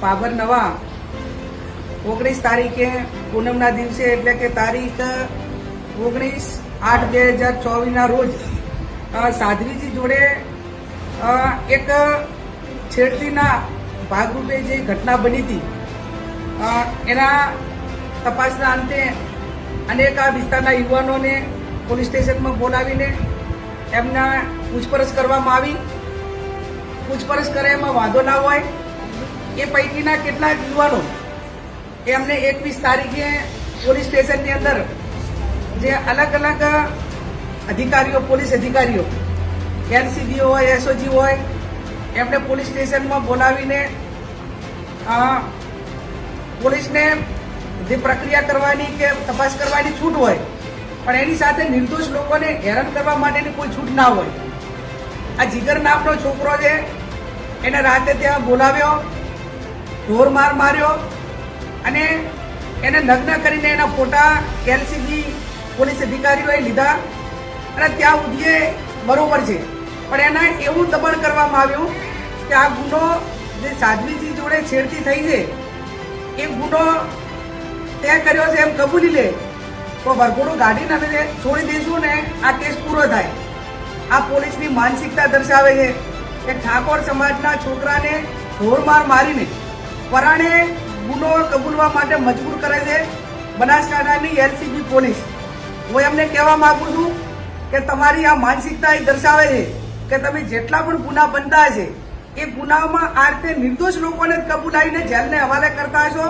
પાબર નવા 19 તારીખે પૂનમના દિવસે એટલે કે તારીખ 19/8/2024 રોજ સાધ્વીજી જોડે એક છેડતીના ભાગરૂપે જે ઘટના બની હતી એના તપાસના અંતે અનેક આ વિસ્તારના યુવાનોને પોલીસ સ્ટેશનમાં બોલાવીને એમના પૂછપરછ કરવામાં આવી. પૂછપરછ કરે એમાં વાંધો ના હોય એ પૈકીના કેટલાક યુવાનો એમને 21 તારીખે પોલીસ સ્ટેશનની અંદર જે અલગ અલગ અધિકારીઓ પોલીસ અધિકારીઓ એલસીબી હોય એસઓજી હોય એમને પોલીસ સ્ટેશનમાં બોલાવીને પોલીસને જે પ્રક્રિયા કરવાની કે તપાસ કરવાની છૂટ હોય પણ એની સાથે નિર્દોષ લોકોને હેરાન કરવા માટેની કોઈ છૂટ ના હોય. આ જીગર નામનો છોકરો છે એને રાતે ત્યાં બોલાવ્યો, ઢોર માર માર્યો અને એને નગ્ન કરીને એના ફોટા એલસીબી પોલીસ અધિકારીઓએ લીધા અને ત્યાં સુધી બરોબર છે પણ એને એવું દબાણ કરવામાં આવ્યું કે આ ગુનો જે સાધ્વીજી જોડે છેડતી થઈ છે એ ગુનો તે કર્યો છે એમ કબૂલી લે તો વરઘોડું ગાડીને અમે છોડી દઈશું ને આ કેસ પૂરો થાય. આ પોલીસની માનસિકતા દર્શાવે છે કે ઠાકોર સમાજના છોકરાને ઢોરમાર મારીને પરાણે ગુનો કબૂલવા માટે મજબૂર કરે છે બનાસકાંઠાની એલસીબી પોલીસ. હું એમને કહેવા માંગુ છું કે તમારી આ માનસિકતા એ દર્શાવે છે કે તમે જેટલા પણ ગુના બનતા હશે એ ગુનામાં આ રીતે નિર્દોષ લોકોને જ કબૂલાઈને જેલને હવાલે કરતા હશો.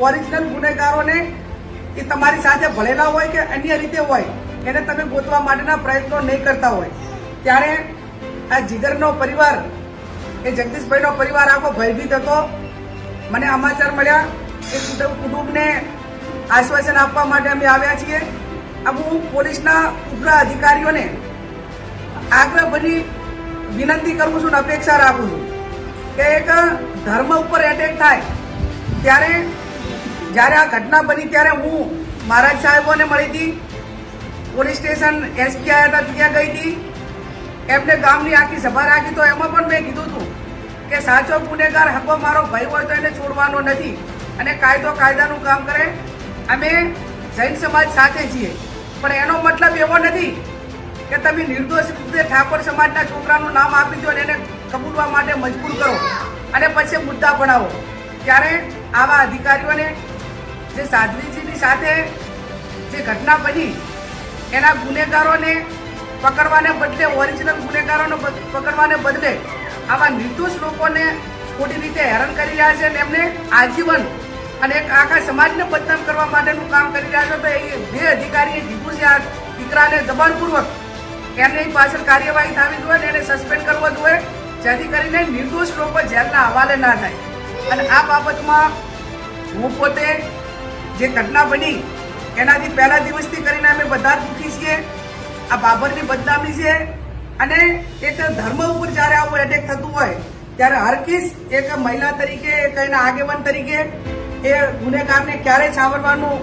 ઓરિજિનલ ગુનેગારોને એ તમારી સાથે ભળેલા હોય કે અન્ય રીતે હોય એને તમે ગોતવા માટેના પ્રયત્નો નહીં કરતા હોય. ત્યારે આ જીગરનો પરિવાર એ જગદીશભાઈનો પરિવાર આખો ભયભીત હતો. મને સમાચાર મળ્યા એ કુટુંબને આશ્વાસન આપવા માટે અમે આવ્યા છીએ. હું પોલીસના ઉગ્ર અધિકારીઓને આગ્રહ બની વિનંતી કરું છું અને અપેક્ષા રાખું છું કે એક ધર્મ ઉપર એટેક થાય ત્યારે જ્યારે આ ઘટના બની ત્યારે હું મહારાજ સાહેબોને મળી હતી, પોલીસ સ્ટેશન એસપી આવ્યા હતા ત્યાં ગઈ હતી, એમને ગામની આખી સભા રાખી તો એમાં પણ મેં કીધું હતું કે સાચો ગુનેગાર હકો મારો ભાઈ હોય તો એને છોડવાનો નથી અને કાયદો કાયદાનું કામ કરે. અમે જૈન સમાજ સાથે છીએ પણ એનો મતલબ એવો નથી કે તમે નિર્દોષ રીતે ઠાકોર સમાજના છોકરાનું નામ આપી દો અને એને કબૂલવા માટે મજબૂર કરો અને પછી મુદ્દા બનાવો. ત્યારે આવા અધિકારીઓને જે સાધ્વીજીની સાથે જે ઘટના બની એના ગુનેગારોને પકડવાને બદલે ઓરિજિનલ ગુનેગારોને પકડવાને બદલે આવા નિર્દોષ લોકોને ખોટી રીતે હેરાન કરી રહ્યા છે અને એમને આજીવન અને એક આખા સમાજને બદનામ કરવા માટેનું કામ કરી રહ્યા છે. તો એ જે અધિકારીએ કીધું છે આ દીકરાને દબાણપૂર્વક એમની પાછળ કાર્યવાહી થવી જોઈએ અને એને સસ્પેન્ડ કરવો જોઈએ જેથી કરીને નિર્દોષ લોકો જેલના હવાલે ના થાય. અને આ બાબતમાં હું પોતે જે ઘટના બની એનાથી પહેલા દિવસથી કરીને અમે બધા દુઃખી છીએ. આ બાબરની બદનામી છે અને એક ધર્મ ઉપર જ્યારે આવું એટેક થતું હોય ત્યારે હર કેસ એક મહિલા તરીકે એક એના આગેવાન તરીકે એ ગુનેગારને ક્યારે છાવરવાનું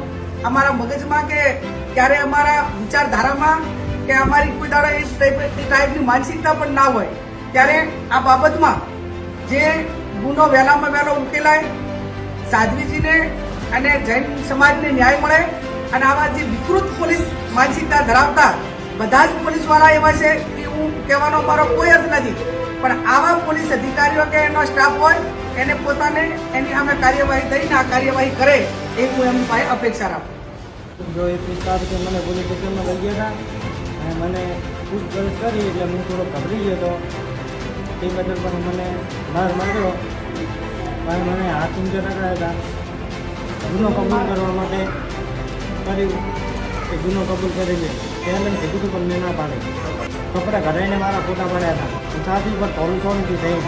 અમારા મગજમાં કે ક્યારે અમારા વિચારધારામાં કે અમારી કોઈ દાડા એ ટાઈપની માનસિકતા પણ ના હોય. ત્યારે આ બાબતમાં જે ગુનો વહેલામાં વહેલો ઉકેલાય, સાધ્વીજીને અને જૈન સમાજને ન્યાય મળે અને આવા જે વિકૃત પોલીસ માનસિકતા ધરાવતા બધા જ પોલીસવાળા એવા છે કે હું કહેવાનો મારો કોઈ અર્થ નથી પણ આવા પોલીસ અધિકારીઓ કે એનો સ્ટાફ હોય એને પોતાને એની સામે કાર્યવાહી થઈને આ કાર્યવાહી કરે એ હું એમની પાસે અપેક્ષા રાખું. જો 21 તારીખે મને પોલીસ સ્ટેશનમાં લઈ ગયા હતા અને મને પૂછપરછ કરી એટલે હું થોડો ગભરી ગયો હતો. એ બદલ પણ મને ડર મળ્યો પણ મને હાથ ઊંચો રખાયા હતા. ગુનો કબૂલ કરવા માટે કર્યું કે ગુનો કબૂલ કરી લે પહેલાં કીધું પણ મેં ના પાડી. કપડાં ઘડાઈને મારા ફોટા પાડ્યા હતા. સાથી પર થોડું સોનથી થઈ